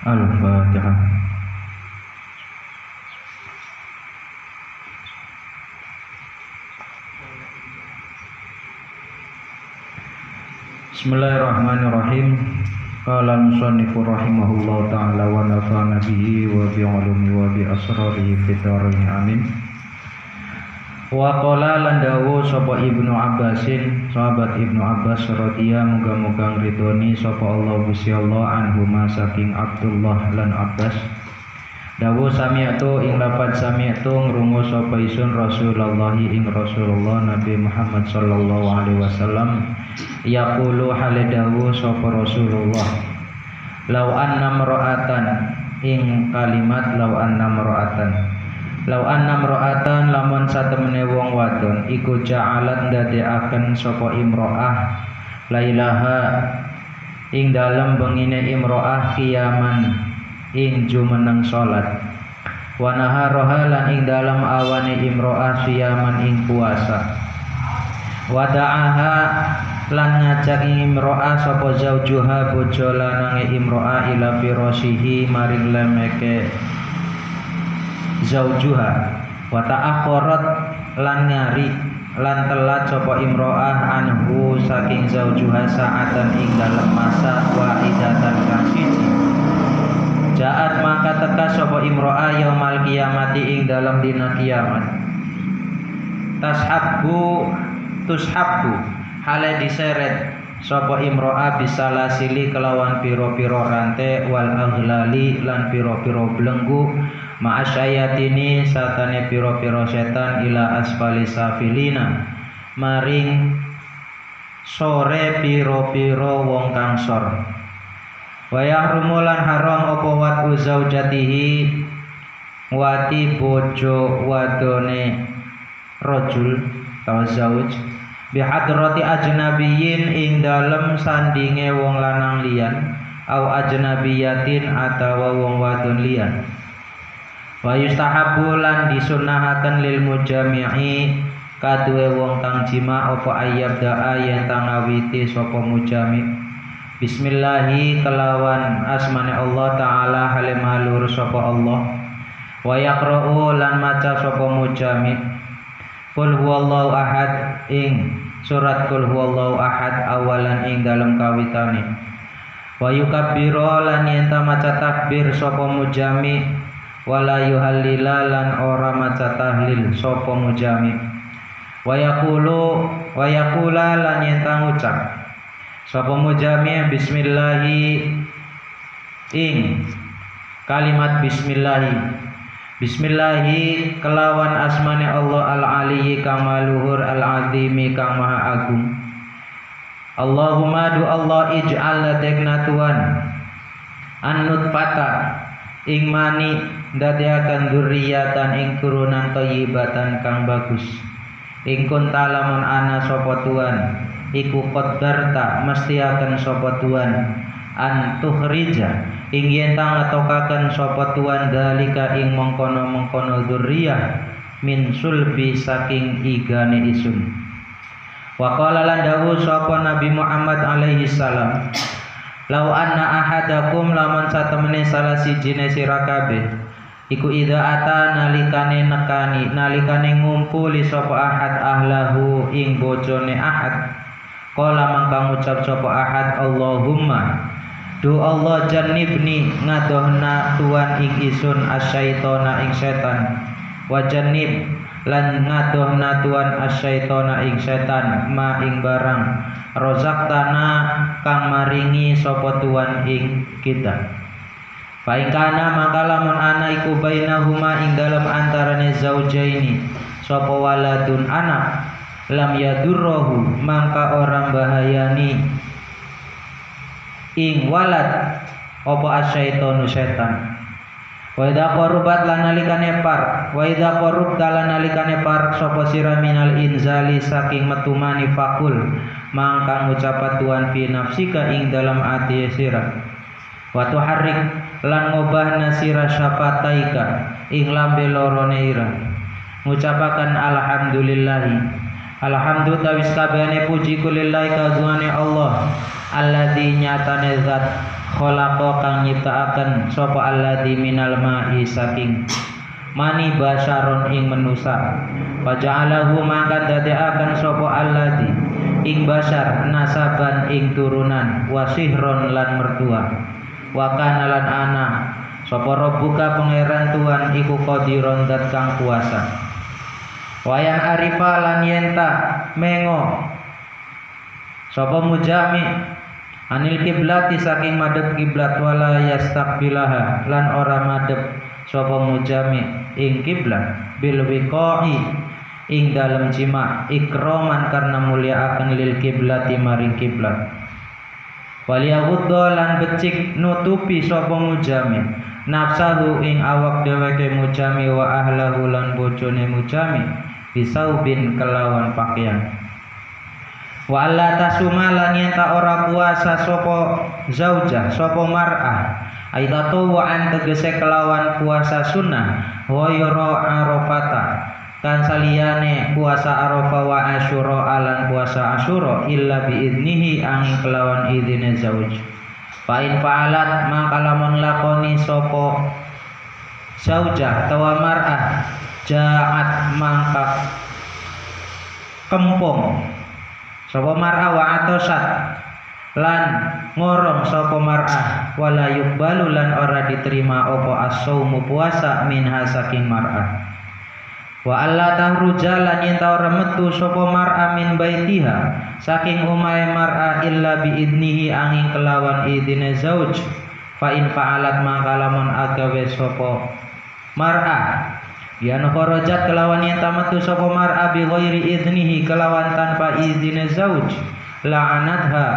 Al-Fatihah. Bismillahirrahmanirrahim. Qala al-musannifu rahimahullahu ta'ala wa nafa'ana bihi wa bi'ulumi wa bi asrarihi fid dharain amin. Wa qala lan dawuh sapa Ibnu Abbasin, sahabat Ibnu Abbas radhiyallahu muga-muga ridhoni sapa Allah Gusti Allah anhuma saking Abdullah lan Abbas. Dawuh sami'tu ing lafaz sami'tu ngrungu sapa isun Rasulullah ing Rasulullah Nabi Muhammad sallallahu alaihi wasallam yaqulu hale dawuh sapa Rasulullah law anna mar'atan ing kalimat law anna mar'atan lamun satemene wong wadon iku ja'alat ndadekaken sapa imro'ah lailaha ing dalem bengine imro'ah kiaman ing jumeneng salat wa naharaha lan ing dalem awane imro'ah siyaman ing puasa wa da'aha lan ngajak imro'ah sapa zaujuha bojo lanange imro'ah ila firasihi maring lemeke zaujuha wa ta'akhkharat lan nyari lan telat sapa imro'ah anhu saking zaujuha sa'atan ing dalem masa wahidatan kang siji jaat maka teka sapa imro'ah yaumal kiamati ing dalem dina kiamat tushabbu hale diseret sapa imro'ah bisalasili kelawan piro-piro rante wal aghlali lan piro-piro belenggu ma'asyayatini satane piro-piro setan ila asfali safilina maring sore piro-piro wong kang sor wa yahrumulan haram apa watu zaujatihi wati bojo wadone rajul atau zauj bihadrati ajnabiyin ing dalem sandinge wong lanang liyan au ajnabiyatin atawa wong wadon liyan wa yustahabbu lan disunahaken lil mujami'i kaduwe wong kang jima apa ayyab da'a yen tangawiti sapa mujami bismillahi kelawan asmane Allah taala halim halur sapa Allah wa yaqra'u lan maca sapa mujami qul huwallahu ahad ing surat qul huwallahu ahad awalan ing dalem kawitane wa yukabbiru lan yen maca takbir sapa mujami wala yuhallila lan ora maca tahlil sapa mujami wa yaqula lan yen ngucap sapa mujami bismillahi ing kalimat bismillahi kelawan asmane Allah al-aliyyi kang maluhur al-azimi kang maha agung Allahumma du Allah ij'al ladekna tuan an-nutfata ing mani ndadeaken dzurriatan ing turunan thayyibatan kang bagus ing kuntalamun ana sapa tuan iku qaddarta mesti akan sapa tuan an tuhrija ing yen ngetokaken sapa tuan dalika ing mengkono-mengkono dzurriyah min sulbi saking igane isun wa qala lan dawuh sapa Nabi Muhammad alaihi salam lau anna ahadakum lamun satemene salah sijine sira kabeh iku idza ata nalikane ngumpuli sapa ahad ahlahu ing bojone ahad qala mangka ngucap sapa ahad Allahumma du Allah jannibni ngadohna tuan ing isun asyaitona ing setan wa jannib lan ngadohna tuan asyaitona ing setan ma ing barang rozaktana kang maringi sapa tuan ing kita Fa in kana mangka lamun ana iku bainahuma ing dalem antarane zaujaini sapa waladun anak lam yadurruhu mangka orang bahayani ing walad apa asyaitonu setan. Wa idza qarubat lan nalikane par wa idza qarubta lan nalikane par sapa sira minal inzali saking metumani fakul mangka ngucapat tuan fi nafsika ing dalam ati sira wa tuharrik lan ngobahna sira syafataika ing lambe lorone ira ngucapaken alhamdulillahi alhamdulillah tawis kabehane puji kulillahi kagungane Allah alladzi nyatane zat khalaqa kang nyiptaaken sapa alladzi minal ma'i saking mani basyaron ing manusa faja'alahu mangka dadekaken sapa alladzi ing basyar nasaban ing turunan wasihron lan mertua wa kana lan ana sapa rabbuka pangeran Tuhan iku qadiron dat kang kuasa wayang arifa lan yenta mengo sapa mujami anil kiblati saking madhep kiblat wala yastaqbilaha lan ora madhep sapa mujami ing kiblat bil wiqa'i ing dalem jima ikroman karena mulyaaken lil kiblati maring kiblat waliyahuddo lan becik nutupi sapa mujami nafsahu ing awak dheweke mujami wa ahlahu lan bojone mujami bisaubin kelawan pakaian wa alla tasuma lan yen ta ora puasa sapa zaujah sapa mar'ah aitatu wa an tegese kelawan puasa sunnah wa yara arafata kan saliyane puasa arafah wa asyura alan puasa asyura illa biidnihi angin kelawan idine zauj fa in fa'alat maka lamun lakoni sapa zaujah tawa mar'ah ja'at mangka kempong sapa mar'ah wa atosat lan ngorong sapa mar'ah wala yuqbalu lan ora diterima apa as-saumu puasa minha saking mar'ah wa alla tahruja lan yen ta ora metu sapa mar'ah min baitiha saking omahe mar'ah illa biidnihi angin kelawan idine zauj fa in fa'alat maka lamun agawe sapa mar'ah yan kharajat kelawan yen tamatu sapa mar'a bi ghairi idnihi kelawan tanpa izine zauj la'anatha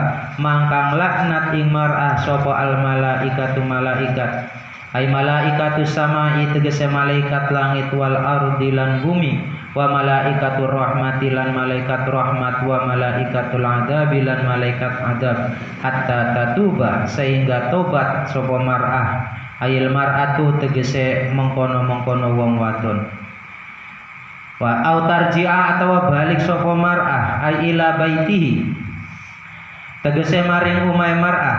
mangkang laknat ing mar'ah sapa al malaikatu malaikat ay malaikatu samai tegese malaikat langit wal ardi lan bumi wa malaikatur rahmati lan malaikat rahmat wa malaikatul adabi lan malaikat adab hatta tatuba sehingga tobat sapa mar'ah ayil mar'atu tegese mengkono-mengkono wong wadon wa autarji'a atawa balik sapa mar'ah ay ila baitihi tegese maring umay mar'ah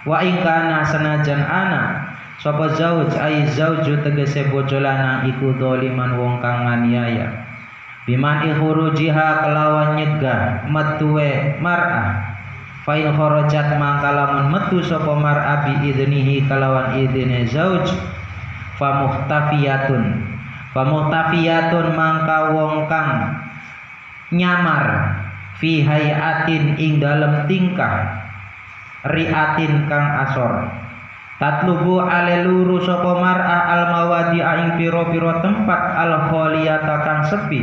wa ing kana sanajan ana sapa zauj ay zauju tegese bojo lanang iku doliman wong kang nganiaya biman ikhurujiha kelawan nyegah metuwe mar'ah fa in kharajat mangka lamun metu sapa mar'a bi idnihi kelawan idine zauj fa muhtafiyatun mangka wong kang nyamar fi hayatin ing dalem tingkah riatin kang asor tatlubu aleluru sapa mar'a al mawadi ing pira-pira tempat al khaliyata kang sepi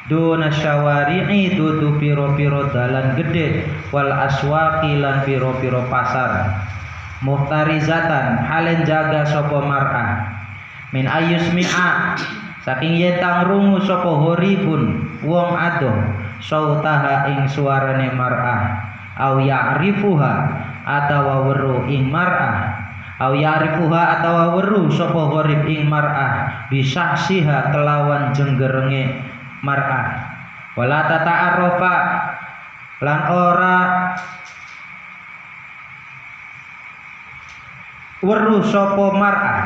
duna syawari'i dudu piro-piro dalan gede wal aswaqi lan piro-piro pasar muhtarizatan halen jaga sapa mar'ah min ayusmi'a saking yetang rungu sapa horibun wong adoh sautaha ing suarane mar'ah au ya'rifuha atawa weruh ing mar'ah au ya'rifuha atawa weruh sapa horib ing mar'ah bisahsiha kelawan jenggerenge mar'ah wala tata'arrafa lan ora weruh sapa mar'ah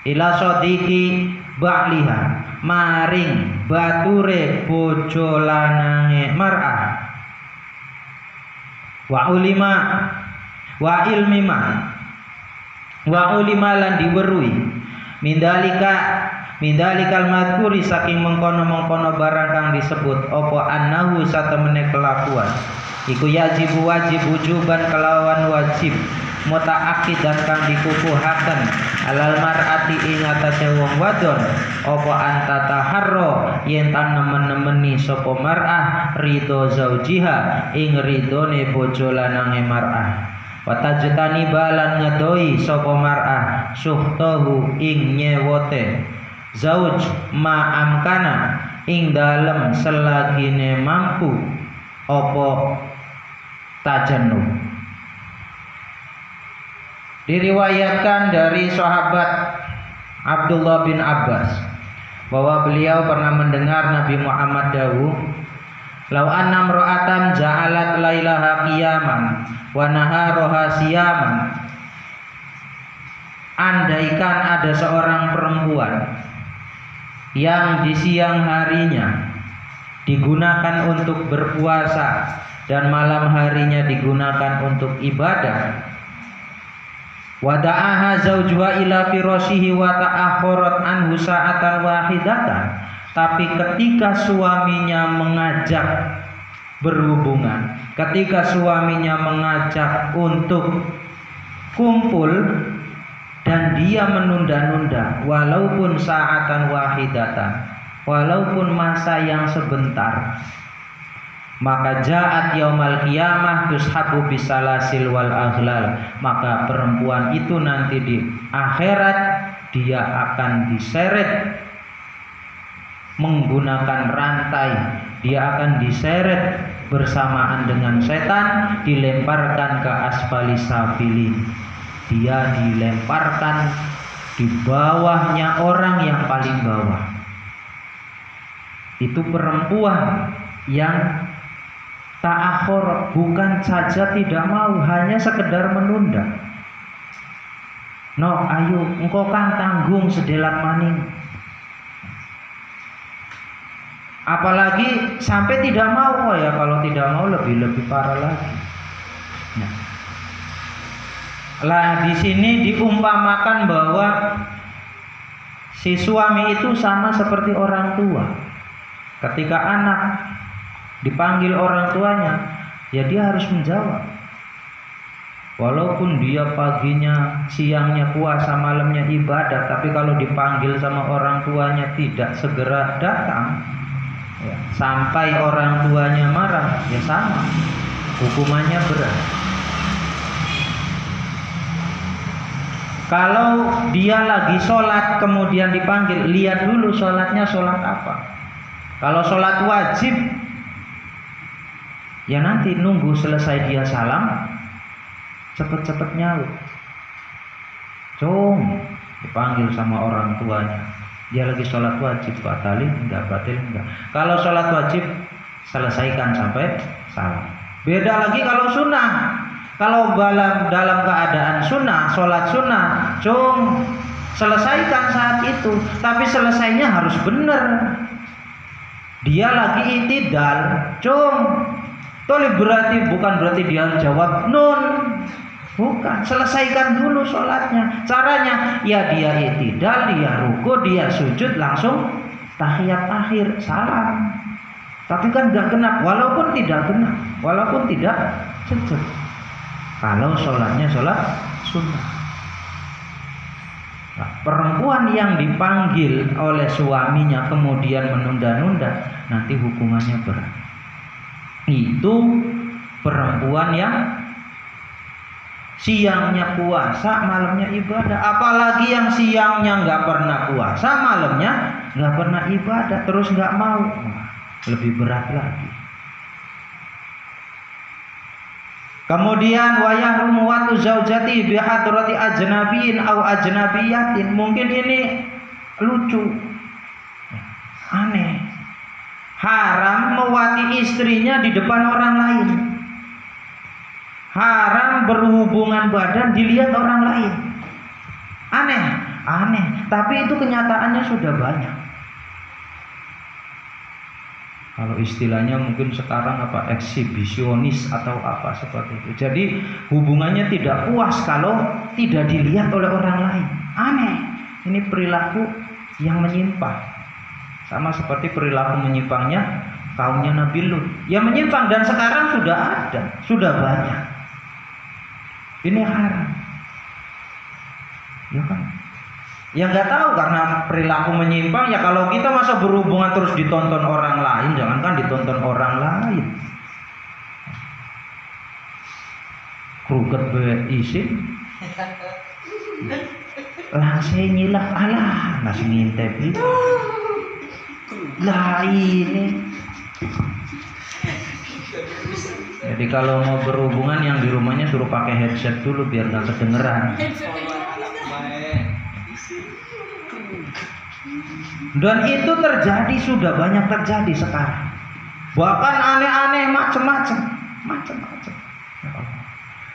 ila sadiqi ba'liha maring bature bojo lanange mar'ah wa ulima lan diweruhi mindalikal madhuri saking mengkono-mengkono barang kang disebut apa annahu satemene kelakuan iku wajib wujuban kelawan wajib mutaakidan kang dikukuhaken alal mar'ati ing atase wong wadon apa antataharro yen tan nemen-nemeni sapa mar'ah ridho zaujiha ing ridhone bojo lanange mar'ah wa tajtani balan ngedoi sapa mar'ah suhtahu ing nyewote zauj ma'amkana ing dalem selagine mampu apa tajannub. Diriwayatkan dari sahabat Abdullah bin Abbas bahwa beliau pernah mendengar Nabi Muhammad dawuh, "Lau anna imra'atan ja'alat lailaha qiyaman wa naharaha siyaman." Andaikan ada seorang perempuan yang di siang harinya digunakan untuk berpuasa dan malam harinya digunakan untuk ibadah, wada'aha zawjuha ila firashihi wa ta'akharat anhu sa'atan wahidatan, tapi ketika suaminya mengajak berhubungan, ketika suaminya mengajak untuk kumpul dan dia menunda-nunda walaupun sa'atan wahidatan, walaupun masa yang sebentar, maka ja'at yaumal qiyamah tushabu bisalasil wal aghlal, maka perempuan itu nanti di akhirat dia akan diseret menggunakan rantai, dia akan diseret bersamaan dengan setan, dilemparkan ke asfali safilin, dia dilemparkan di bawahnya orang yang paling bawah. Itu perempuan yang ta'akhir, bukan saja tidak mau, hanya sekedar menunda. No, ayo engkau kan tanggung sedelat maning. Apalagi sampai tidak mau, oh ya kalau tidak mau lebih parah lagi. Nah. Lah di sini diumpamakan bahwa si suami itu sama seperti orang tua. Ketika anak dipanggil orang tuanya, ya dia harus menjawab. Walaupun dia paginya, siangnya puasa, malamnya ibadah, tapi kalau dipanggil sama orang tuanya tidak segera datang, ya, sampai orang tuanya marah, ya sama, hukumannya berat. Kalau dia lagi sholat kemudian dipanggil, lihat dulu sholatnya sholat apa. Kalau sholat wajib, ya nanti nunggu selesai dia salam, cepet-cepet nyaut. Cung, dipanggil sama orang tuanya, dia lagi sholat wajib, batalin enggak, batil enggak. Kalau sholat wajib selesaikan sampai salam. Beda lagi kalau sunnah. Kalau dalam keadaan sunnah, sholat sunnah, cung, selesaikan saat itu, tapi selesainya harus benar. Dia lagi i'tidal, cung, tolib bukan berarti dia jawab nun, bukan, selesaikan dulu sholatnya. Caranya ya dia i'tidal, dia ruku, dia sujud, langsung tahiyat akhir, salam. Tapi kan gak genap, walaupun tidak genap, walaupun tidak sujud. Kalau sholatnya sholat sunnah. Nah, perempuan yang dipanggil oleh suaminya kemudian menunda-nunda, nanti hukumannya berat. Itu perempuan yang siangnya puasa, malamnya ibadah. Apalagi yang siangnya nggak pernah puasa, malamnya nggak pernah ibadah, terus nggak mau. Lebih berat lagi. Kemudian wayahrumu watu zaujati bihadrati ajnabiyin au ajnabiyatin. Mungkin ini lucu, aneh. Haram mewati istrinya di depan orang lain. Haram berhubungan badan dilihat orang lain. Aneh. Tapi itu kenyataannya sudah banyak. Kalau istilahnya mungkin sekarang apa, eksibisionis atau apa seperti itu. Jadi hubungannya tidak puas kalau tidak dilihat oleh orang lain. Aneh. Ini perilaku yang menyimpang. Sama seperti perilaku menyimpangnya kaumnya Nabi Lut. Ya menyimpang dan sekarang sudah ada, sudah banyak. Ini haram. Ya kan? Ya nggak tahu karena perilaku menyimpang. Ya kalau kita masa berhubungan terus ditonton orang lain, jangankan ditonton orang lain. Kruget be isin. Langsung nyilah alah nasi ngintip itu. Lah ini. Jadi kalau mau berhubungan yang di rumahnya suruh pakai headset dulu biar nggak kedengeran. Dan itu terjadi, sudah banyak terjadi sekarang. Bahkan aneh-aneh macam-macam.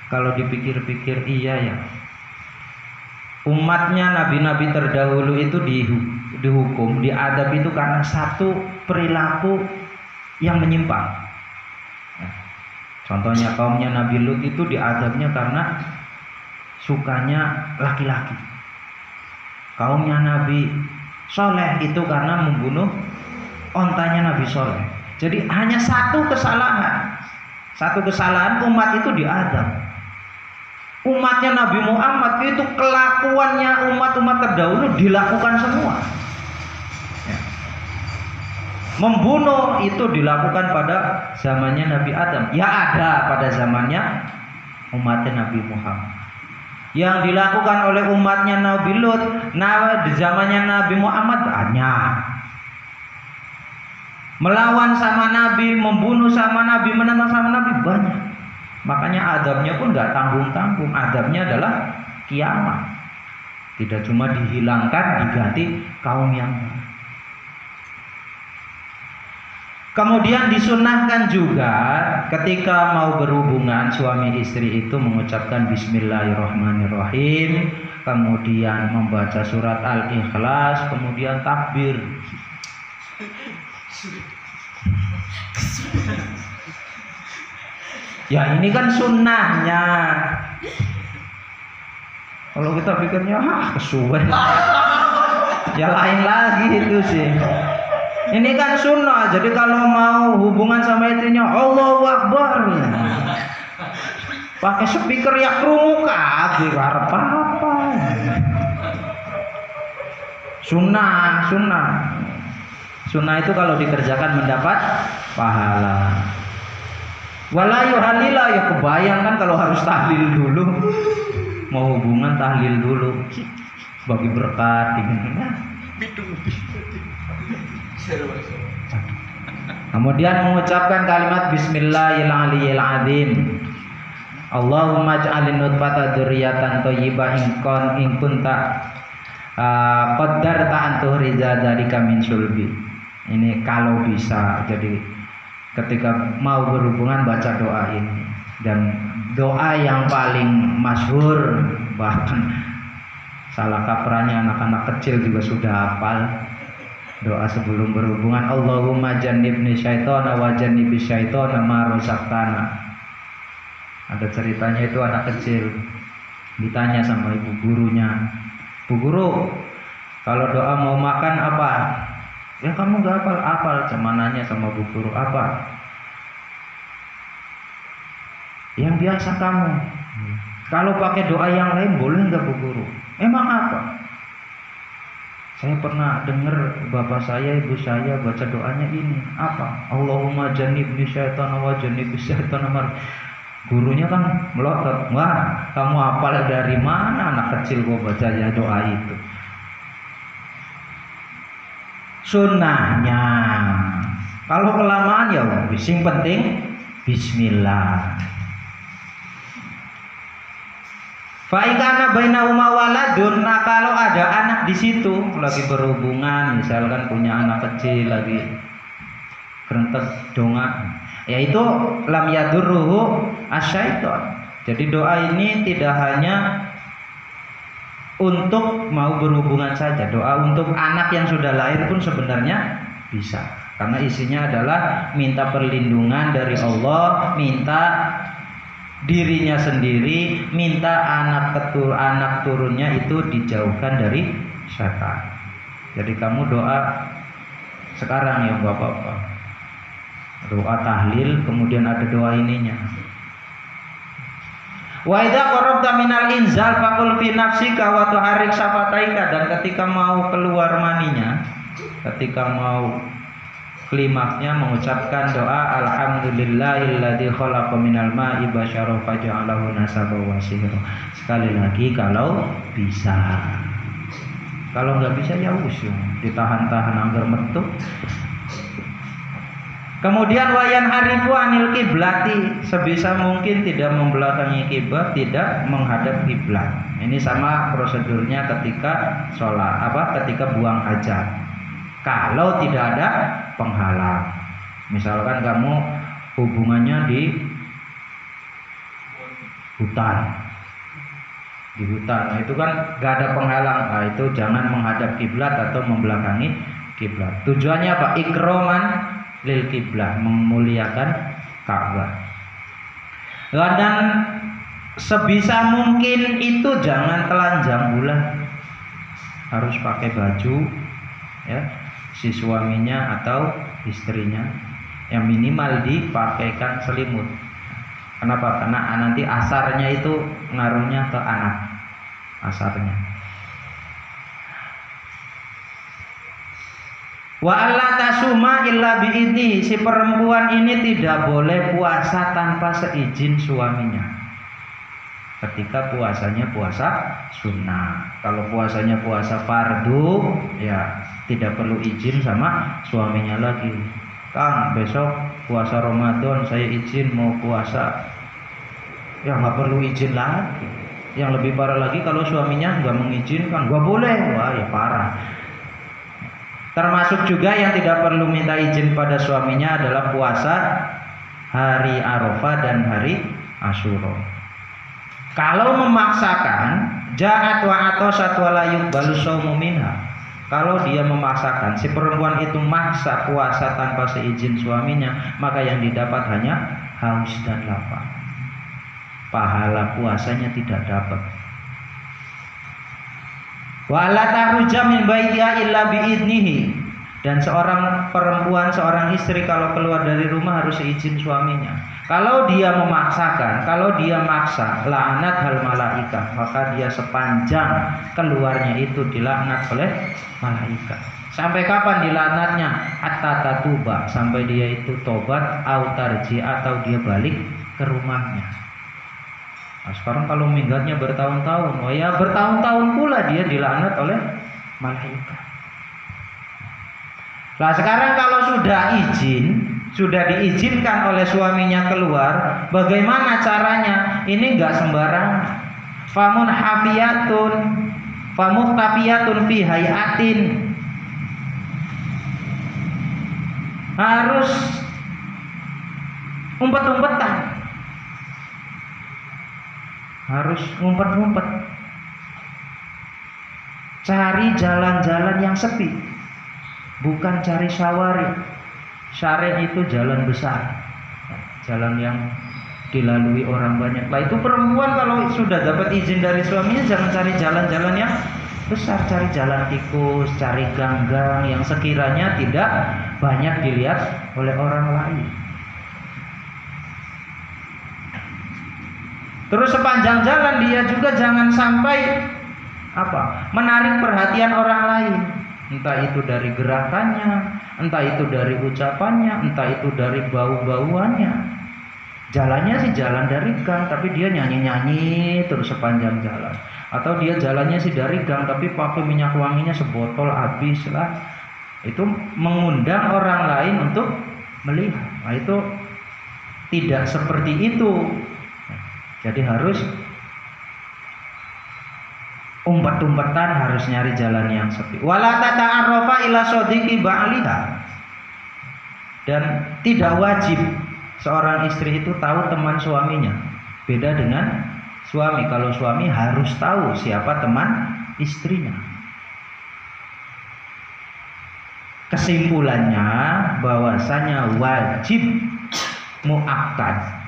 Kalau dipikir-pikir iya ya. Umatnya nabi-nabi terdahulu itu dihukum, diadab itu karena satu perilaku yang menyimpang. Contohnya kaumnya Nabi Lut itu diadabnya karena sukanya laki-laki. Kaumnya Nabi Soleh itu karena membunuh ontanya Nabi Soleh. Jadi hanya satu kesalahan umat itu diadab. Umatnya Nabi Muhammad itu kelakuannya umat-umat terdahulu dilakukan semua. Membunuh itu dilakukan pada zamannya Nabi Adam. Ya ada pada zamannya umatnya Nabi Muhammad. Yang dilakukan oleh umatnya Nabi Lut, di zamannya Nabi Muhammad banyak. Melawan sama Nabi, membunuh sama Nabi, menentang sama Nabi banyak. Makanya adabnya pun nggak tanggung-tanggung. Adabnya adalah kiamat. Tidak cuma dihilangkan, diganti kaum yang baru. Kemudian disunahkan juga ketika mau berhubungan suami istri itu mengucapkan Bismillahirrahmanirrahim, kemudian membaca surat Al-Ikhlas, kemudian takbir. Ya ini kan sunnahnya. Kalau kita pikirnya kesuwen, ya lain lagi itu sih. Ini kan sunnah, jadi kalau mau hubungan sama istrinya Allahu Akbar, pakai speaker ya krungu kabeh arep apa. Sunnah itu kalau dikerjakan mendapat pahala. Wala yuhalila, ya kebayang kan kalau harus tahlil dulu. Mau hubungan tahlil dulu bagi berkat gitu. Kemudian mengucapkan kalimat Bismillahirrahmanirrahim. Allahumma ja'alin nutfata dzurriyyatan thayyibah in kunta qaddarta an tuhriza dzalika min sulbi. Ini kalau bisa. Jadi ketika mau berhubungan baca doa ini, dan doa yang paling masyhur bahkan salah kaprahnya anak-anak kecil juga sudah hafal. Doa sebelum berhubungan, Allahumma jannibni syaitana wa jannibis syaitana ma razaqtana. Ada ceritanya, itu anak kecil ditanya sama ibu gurunya, "Bu guru, kalau doa mau makan apa?" "Ya kamu gak hafal." Cuma nanya sama bu guru, "Apa?" "Yang biasa kamu." "Kalau pakai doa yang lain boleh nggak bu guru?" "Emang apa?" "Saya pernah dengar bapak saya, ibu saya baca doanya ini." "Apa?" "Allahumma jannibni syaitana wa jannibis syaitana." Gurunya kan melotot, "Wah, kamu hafal dari mana anak kecil kok baca ya doa itu?" Sunnahnya. Kalau kelamaan ya sing penting bismillah. Faikana bainahuma waladun, nah kalau ada anak di situ lagi berhubungan, misalkan punya anak kecil lagi kerentek donga, yaitu lam yadurruhu asyaiton. Jadi doa ini tidak hanya untuk mau berhubungan saja, doa untuk anak yang sudah lahir pun sebenarnya bisa, karena isinya adalah minta perlindungan dari Allah, minta dirinya sendiri, minta anak turunnya itu dijauhkan dari setan. Jadi kamu doa sekarang ya nggak apa-apa, doa tahlil, kemudian ada doa ininya. Wa idza qarabta minal inzal faqul fi nafsika wa tuharrik syafataika, dan ketika mau keluar maninya, ketika mau klimaksnya mengucapkan doa alhamdulillahilladzi khalaqa minal ma'i basyara faja'alahu nasaban wa sihra. Sekali lagi kalau bisa. Kalau nggak bisa ya usung ditahan-tahan anggar metu. Kemudian wayan harifu anil kiblati, sebisa mungkin tidak membelakangi kiblat, tidak menghadap kiblat. Ini sama prosedurnya ketika sholat, ketika buang hajat. Kalau tidak ada penghalang, misalkan kamu hubungannya di hutan, nah itu kan gak ada penghalang, nah itu jangan menghadap kiblat atau membelakangi kiblat. Tujuannya apa? Ikroman lil kiblah, memuliakan Ka'bah. Dan sebisa mungkin itu jangan telanjang bulan, harus pakai baju ya, si suaminya atau istrinya, yang minimal dipakaikan selimut. Kenapa? Karena nanti asarnya itu ngaruhnya ke anak, asarnya. Wa alla tasuma illa biidni, si perempuan ini tidak boleh puasa tanpa seizin suaminya. Ketika puasanya puasa sunnah. Kalau puasanya puasa fardu, ya tidak perlu izin sama suaminya lagi. Kang, besok puasa Ramadan, saya izin mau puasa. Ya nggak perlu izin lagi. Yang lebih parah lagi kalau suaminya nggak mengizinkan, nggak boleh, wah ya parah. Termasuk juga yang tidak perlu minta izin pada suaminya adalah puasa hari Arafah dan hari Asyura. Kalau memaksakan, ja'at wa atosat wa la yuqbalu shaumu minha. Kalau dia memaksakan, si perempuan itu maksa puasa tanpa seizin suaminya, maka yang didapat hanya haus dan lapar. Pahala puasanya tidak dapat. Wa la takhruja min baitiha illa biidnihi, dan seorang perempuan, seorang istri kalau keluar dari rumah harus izin suaminya. Kalau dia memaksakan, kalau dia maksa, la'anat hal malaikah, maka dia sepanjang keluarnya itu dilaknat oleh malaikat. Sampai kapan dilaknatnya? Hatta tatuba, sampai dia itu tobat, au tarji, atau dia balik ke rumahnya. Nah, sekarang kalau minggatnya bertahun-tahun, oh ya bertahun-tahun pula dia dilaknat oleh malaikat. Nah sekarang kalau sudah izin, sudah diizinkan oleh suaminya keluar, bagaimana caranya? Ini enggak sembarangan. Famun hafiyatun, famuhtafiyatun fi hayatin. Harus umpet-umpetan. Harus ngumpet-ngumpet, cari jalan-jalan yang sepi, bukan cari syawari. Syari itu jalan besar, jalan yang dilalui orang banyak. Lah itu perempuan kalau sudah dapat izin dari suaminya, jangan cari jalan-jalan yang besar, cari jalan tikus, cari gang-gang yang sekiranya tidak banyak dilihat oleh orang lain. Terus sepanjang jalan dia juga jangan sampai menarik perhatian orang lain. Entah itu dari gerakannya, entah itu dari ucapannya, entah itu dari bau-bauannya. Jalannya sih jalan dari gang, tapi dia nyanyi-nyanyi terus sepanjang jalan. Atau dia jalannya sih dari gang, tapi pakai minyak wanginya sebotol habis lah. Itu mengundang orang lain untuk melihat. Nah itu tidak seperti itu. Jadi harus umpet-umpetan, harus nyari jalan yang sepi. Wala tata'arrafa ila sadiqi ba'liha. Dan tidak wajib seorang istri itu tahu teman suaminya. Beda dengan suami. Kalau suami harus tahu siapa teman istrinya. Kesimpulannya bahwasanya wajib muakkad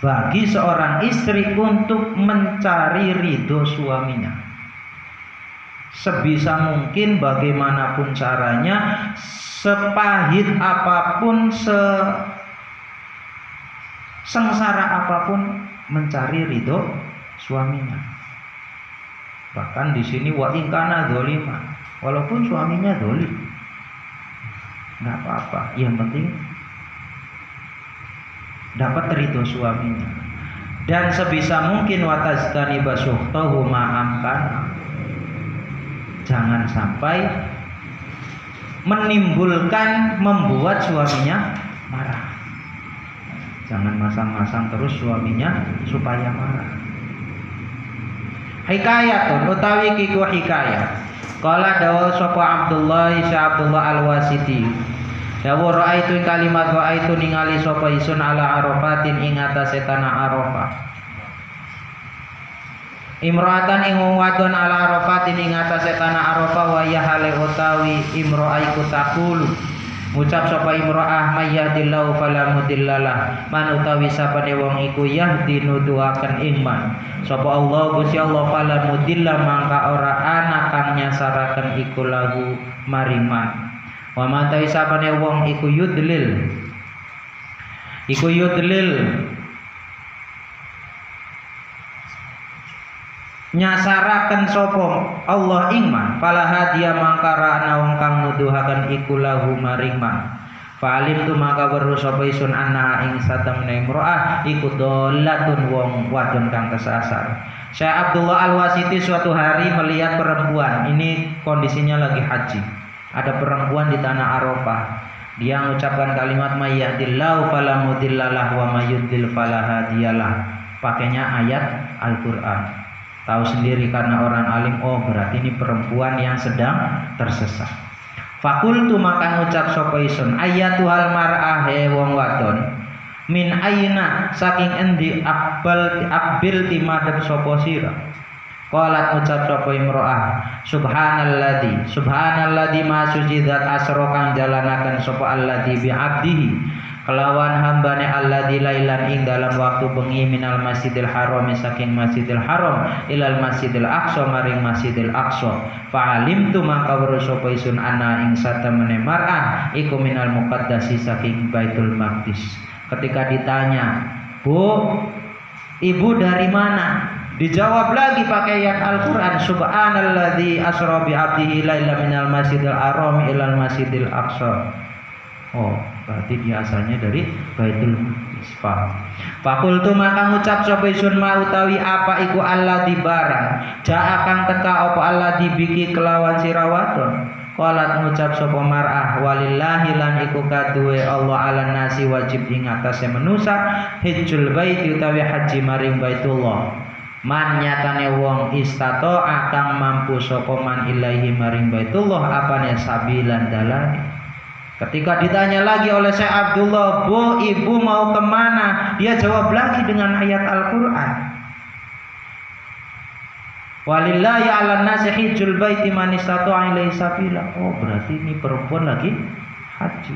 bagi seorang istri untuk mencari ridho suaminya. Sebisa mungkin bagaimanapun caranya, sepahit apapun, sengsara apapun, mencari ridho suaminya. Bahkan di sini wa in kana dzalima, walaupun suaminya zalim, nggak apa-apa. Yang penting dapat ridho suaminya. Dan sebisa mungkin watazkani basuhtahu ma'amkan. Jangan sampai membuat suaminya marah. Jangan masang-masang terus suaminya supaya marah. Hikayatun utawi kiku hikayat. Qala dawa sapa Abdullah Al-Wasiti. Dawa ra'aitu kalimat ra'aitu ningali sapa isun ala Arafatin ing atase tanah Arafah. Imra'atan ing wadon ala Arafatin ing atase tanah Arafah wa yahale utawi imra'aiku taqulu. Ngucap sapa imra'ah mayyadillahu fala mudhillalah. Man utawi sapane wong iku yahdi nuduhaken iman. Sapa Allah Gusti Allah fala mudhilla mangka ora ana kang nyasaraken iku lahu mariman. Wa man utawi sapane wong iku yudlil nyasaraken sapa Allah iman fala hadiya mangkara ana wong kang nuduhaken iku lahu mariman. Falim tu maka weruh sapa isun anna ing satemene imro'ah iku dolatun wong wadon kang kesasar. Syekh Abdullah Al-Wasiti suatu hari melihat perempuan, ini kondisinya lagi haji. Ada perempuan di tanah Arafah. Dia mengucapkan kalimat mayyahdillahu fala mudhillalah wa mayyudlil fala hadiyalah. Pakainya ayat Al-Qur'an. Tahu sendiri karena orang alim, oh berarti ini perempuan yang sedang tersesat. Fakultu maka ngucap sapa isun ayatuhal mar'ah he wong wadon min aina saking endi akbil timadhep sapa sira. Qalat ngucap sapa imro'ah subhanalladzi ma suci zat asra kang jalanaken sapa alladzi bi abdihi kelawan hambane alladzi lailan ing dalam waktu bengi minal masjidil haram saking masjidil haram ilal masjidil aqsa maring masjidil aqsa. Fa'alimtu maka weruh sapa isun ana ing satemene mar'ah iku minal muqaddasi saking Baitul Maqdis. Ketika ditanya, "Bu, ibu dari mana?" Dijawab lagi pakai ayat Al-Qur'an, subhanalladzi asra bi 'abdihi lailan minal masjidil haram ilal masjidil aqsa. Oh, berarti dia asalnya dari Baitul Maqdis. Fakultu maka ngucap sapa isun ma utawi apa iku alladzi barang jaa kang teka apa alladzi biki kelawan sirawaton. Qalat ngucap sapa mar'ah walillahi lan iku kaduwe Allah ala nasi wajib ing atase manusa hajjul baiti utawi haji maring Baitullah. Man nyatane wong istato akang mampu sapa man ilaihi maring Baitullah apane sabilan dalan. Ketika ditanya lagi oleh Syekh Abdullah, "Bu, ibu mau kemana?" Dia jawab lagi dengan ayat Al-Qur'an. Walillahi 'alan nasi hajjul baiti man istata'a ilaihi sabila. Oh, berarti ini perempuan lagi haji.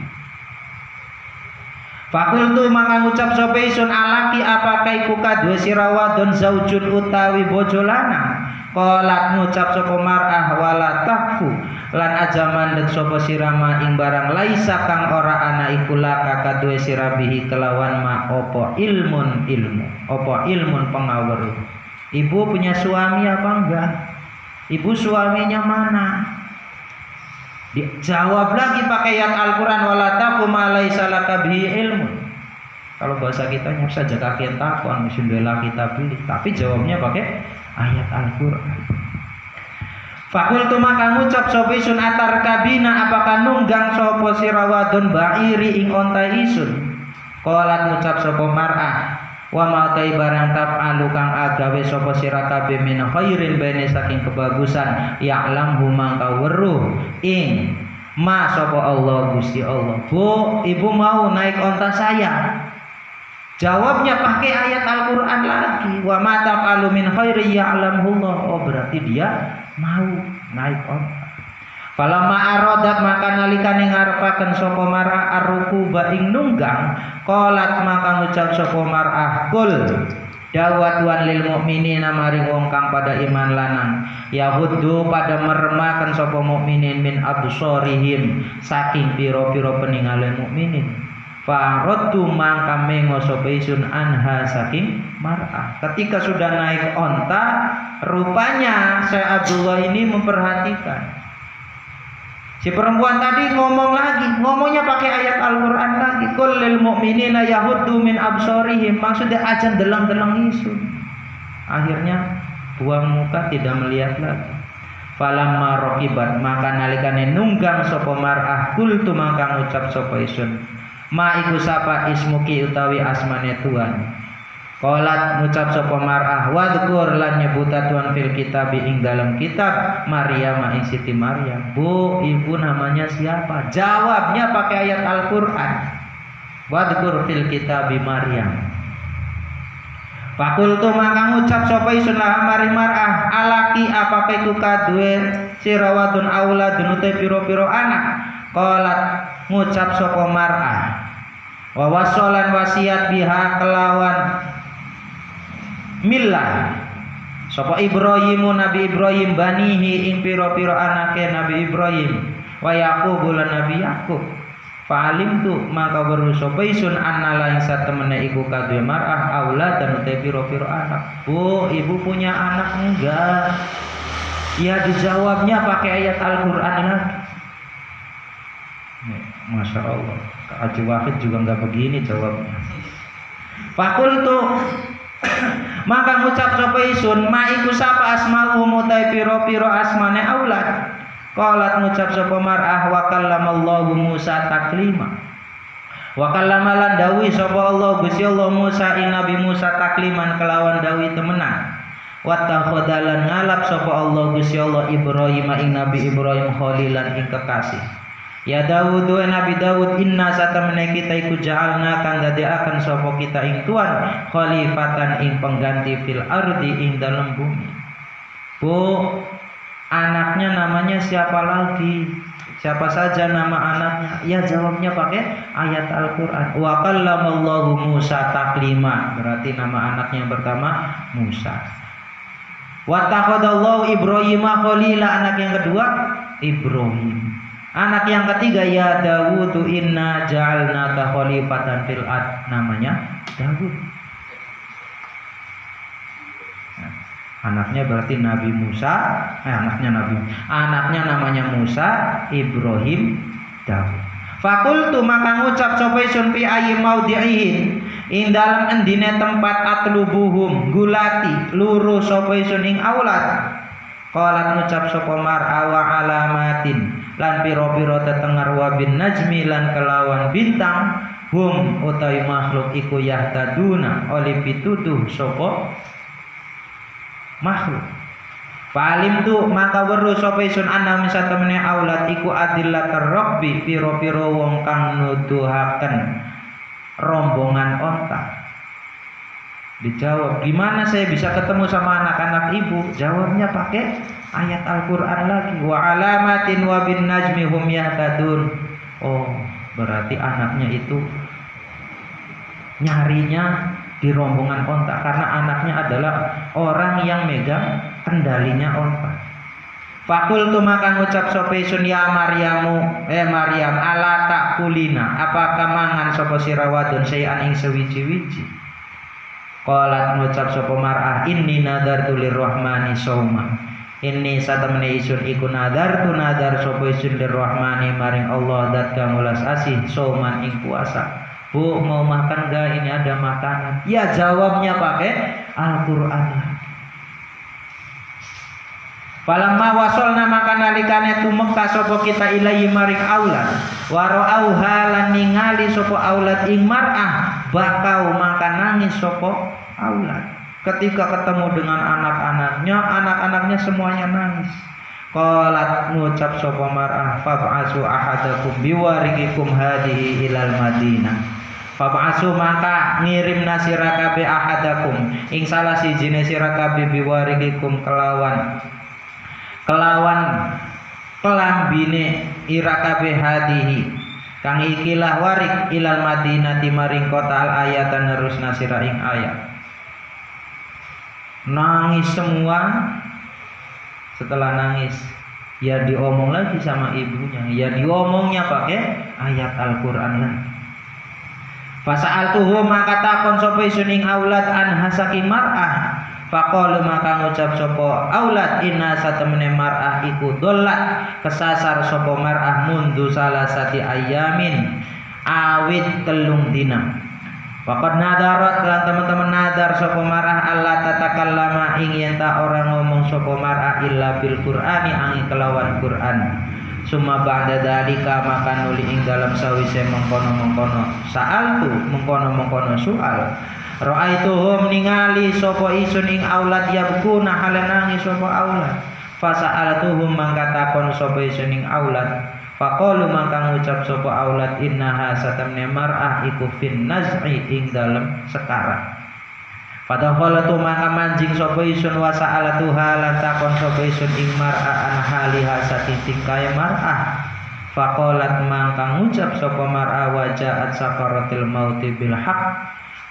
Fakultu maka ngucap sapa isun alaki apakah iku kadue sirawadon zaujun utawi bojo lanang. Qalat ngucap sapa mar'ah wala takfu lan aja mandeg sapa sirama ing barang laisa kang ora ana iku laka kadue sirabihi kelawan ma apa ilmun pengaweruh. Ibu punya suami apa enggak? Ibu suaminya mana? Dijawab lagi pakai ayat Al-Qur'an wala taqu ma laisa laka bihi ilmu. Kalau bahasa kita nyuruh saja kakek takon sundela kita pilih, tapi jawabnya pakai ayat Al-Qur'an. Fakultu maka ngucap sapa isun atar kabina apakah nunggang sapa sirawadon ba'iri ing onta isun. Qalat ngucap sapa mar'ah wa ma tai barang taf'alu kang agawe sapa sira kabeh min khairin bene saking kebagusan ya'lam mangka weruh ing ma sapa Allah Gusti Allah. Bu, ibu mau naik onta saya? Jawabnya pakai ayat Al-Qur'an lagi. Wa ma taf'alu min khairin ya'lamullah. Oh, berarti dia mau naik onta. Falamma aradat maka nalikane ngarepaken sapa mar'ah arrukuba ing nunggang qalat maka ngucap sapa mar'ah kul dawat wan lil mukminina maring wong kang pada iman lanang yahuddu pada meremaken sapa mukminin min absarihim saking pira-pira peningale mukminin Faradtu mangka mengo sapa isun anha saking mar'ah. Ketika sudah naik onta, rupanya Syekh Abdullah ini memperhatikan. Si perempuan tadi ngomong lagi, ngomongnya pakai ayat Al-Qur'an lagi. Qul lil mu'minina yahuddu min absarihim, maksudnya ajan deleng-deleng isun. Akhirnya buang muka tidak melihat lagi. Falamma raqibat maka nalikane nunggang sapa mar'ah kultu maka ngucap sapa isun. Ma iku sapa ismuki utawi asmane Tuhan. Qalat ngucap sapa mar'ah wadhkur lan nyebuta Tuhan fil kitab ing dalam kitab Maryam ing Siti Maryam. Bu, ibu namanya siapa? Jawabnya pakai ayat Al-Qur'an. Wadhkur fil kitab Maryam. Fakultu maka ngucap sapa isun laha mari mar'ah alaki apake ku kadue sirawadun auladun utai piro-piro anak. Qalat ngucap sapa mar'ah wa wasolan wasiat biha kelawan millah sapa Ibrahimu Nabi Ibrahim banihi ing piro-piro anake Nabi Ibrahim wa Yaqub lan Nabi Yaqub. Fa'alim tu maka weruh sapa isun annala ing satemene iku kadue mar'ah aulad dan utai piro-piro anak. Bu, ibu punya anak enggak? Ya dijawabnya pakai ayat Al-Qur'an lagi. Masya Allah, Haji Wahid juga enggak begini jawabnya. Fakultu maka ngucap sapa isun ma iku sapa asma'u mutai piro-piro asmane aulad. Qalat ngucap sapa mar'ah wa kallamallahu Musa taklima. Wa kallama lan dawi sapa Allah Gusti Allah Musa ing Nabi Musa takliman kelawan dawi temenan. Wa takhadalan ngalap sapa Allah Gusti Allah Ibrahim ing Nabi Ibrahim khalilan ing kekasih. Ya Daud wa Nabi Daud inna satamene kita iku ja'alna kang dadekaken sapa kita ing Tuhan khalifatan ing pengganti fil ardi ing dalem bumi. Bu, anaknya namanya siapa lagi? Siapa saja nama anaknya? Ya jawabnya pakai ayat Al-Qur'an. Wa kallamallahu Musa taklima. Berarti nama anaknya yang pertama Musa. Wa takhadallahu Ibrahim khalila, anak yang kedua Ibrahim. Anak yang ketiga ya Dawud inna ja'alnaka khalifatan fil ard, namanya Dawud. Anaknya berarti Nabi Musa, anaknya namanya Musa, Ibrahim, Daud. Fakultu maka ngucap sapa isun fi ayyi maudhi'in ing dalem endine tempat atlubuhum gulati luru sapa isun ing aulad. Qalat ngucap sapa mar'a wa alamatin lan pira-pira tetenger wa bin najmi lan kelawan bintang hum utawi makhluk iku yahtaduna oleh pituduh sapa makhluk. Palim tu maka weruh sapa isun ana misatemene aulad iku adillatar rabbi pira-pira wong kang nuduhaken rombongan onta. Dijawab, gimana saya bisa ketemu sama anak-anak ibu? Jawabnya pakai ayat Al-Qur'an lagi. Wa alamatin wa bin najmi hum yahtadun. Oh, berarti anaknya itu nyarinya di rombongan onta karena anaknya adalah orang yang megang kendalinya onta. Fakultu maka ngucap sapa isun ya Maryamu Maryam ala takulina apakah mangan sapa sira wadon sayan ing sewiji-wiji. Qalat ngucap sapa mar'ah inni nadartu lirrahmani shauma. Inni satemene isun iku nadar sapa isun lirrahmani maring Allah dat kang ulas asih shauman ing puasa. Bu, mau makan gak? Ini ada makanan. Ya jawabnya pakai Al-Qur'an. Falamma wasolna maka nalikane tumeka sapa kita ilahi maring aulad wa ra'auha lan ningali sapa aulad ing mar'ah bakau maka nangis sapa aulad. Ketika ketemu dengan anak-anaknya semuanya nangis. Qalat ngucap sapa mar'ah fab'asu ahadakum biwarikikum hadihi ilal Madinah. Fab'asu maka ngirim nasira kabeh ahadakum ing salah sijine sira kabeh biwarikikum kelawan kelambine ira kabeh hadihi kang ikilah warik ilal Madinati maring kota al ayatan terus nasira ing ayat. Nangis semua. Setelah nangis ya diomong lagi sama ibunya, ya diomongnya pakai ayat Al-Qur'an lagi. Fasa'altuhu maka takon sapa isun ing aulad an hasaki mar'ah. Faqalu maka ngucap sapa aulad inna satemene mar'ah iku dollat kesasar sapa mar'ah mundu salasati ayamin awit telung dina. Waqad nadarat lan teman-teman nadar sapa mar'ah Allah tatakallama ing yen ta ora ngomong sapa mar'ah illa bil Qur'ani angin kelawan Qur'an. Summa ba'da dalika maka nuli ing dalam sawise mengkono-mengkono sa'altu mengkono-mengkono soal ra'aituhum ningali sapa isun ing aulad yabkuna hale nangis sapa aulad fasa'altuhum mangka takon sapa isun ing aulad faqalu mangka ngucap sapa aulad innaha satamne mar'ah iku fin naz'i ing dalam sekarang. Padahal maka manjing sapa isun wa sa'alatuha lan takon sapa isun ing mar'ah an haliha saking kaya mar'ah. Faqalat maka ngucap sapa mar'ah wajaat sakaratul mauti bil haqq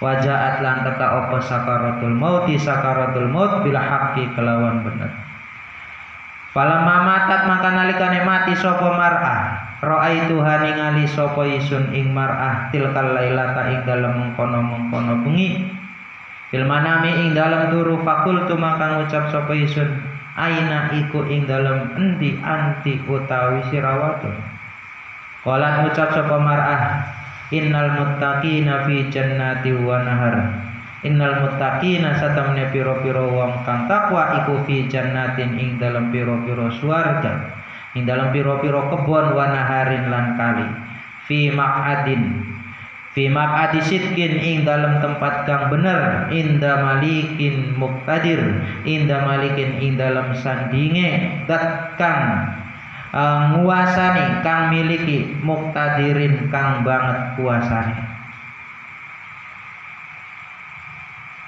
wajaat lan teka apa sakaratul maut bil haqqi kelawan bener. Falamma matat maka nalikane mati sapa mar'ah ra'aituha ningali sapa isun ing mar'ah tilkal lailata ing dalem mengkono-mengkono bengi. Fil manami ing dalam turu fakultu maka ngucap sapa isun aina iku ing dalam endi anti utawi sirawatun. Qalat ngucap sapa mar'ah innal muttaqina fi jannati wa nahar. Innal muttaqina satamne piro-piro wong kang takwa iku fi jannatin ing dalam piro-piro swarga. Ing dalam piro-piro kebon wa naharin lan kali. Fi maq'adi sidqin ing dalam tempat kang bener inda malikin muqtadir ing dalam sandinge dat kang nguasani kang miliki muqtadirin kang banget kuasane.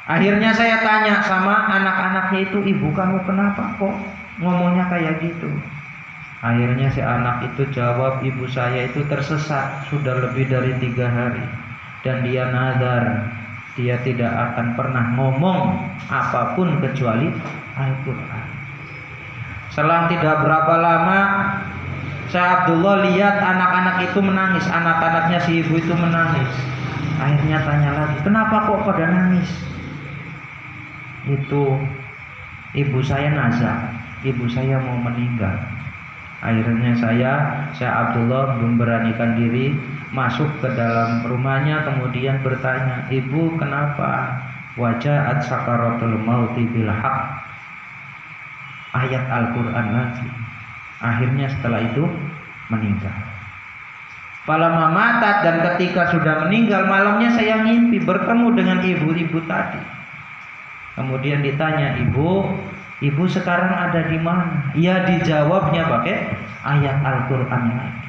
Akhirnya saya tanya sama anak-anaknya itu, ibu kamu kenapa kok ngomongnya kayak gitu? Akhirnya si anak itu jawab, ibu saya itu tersesat sudah lebih dari 3 hari dan dia nadar dia tidak akan pernah ngomong apapun kecuali Al-Quran. Selang tidak berapa lama Syekh Abdullah lihat anak-anak itu menangis, anak-anaknya si ibu itu menangis. Akhirnya tanya lagi, kenapa kok pada nangis? Itu ibu saya nazar, ibu saya mau meninggal. Akhirnya Syekh Abdullah memberanikan diri masuk ke dalam rumahnya, kemudian bertanya, ibu kenapa? Wajahat sakaratul mauti bil haqq, ayat Al-Quran lagi. Akhirnya setelah itu meninggal. Falamma matat, dan ketika sudah meninggal malamnya saya mimpi bertemu dengan ibu-ibu tadi. Kemudian ditanya, ibu sekarang ada di mana? Ya, dijawabnya pakai ayat Al-Quran lagi.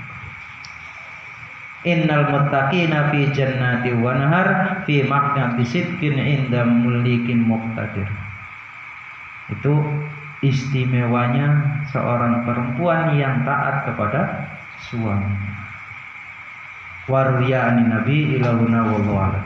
Innal muttaqina fi jannati wa nahar fi maq'adi sidqin inda mulikin muqtadir. Itu istimewanya seorang perempuan yang taat kepada suaminya. Waruya anin nabi ilahuna wallahu a'lam.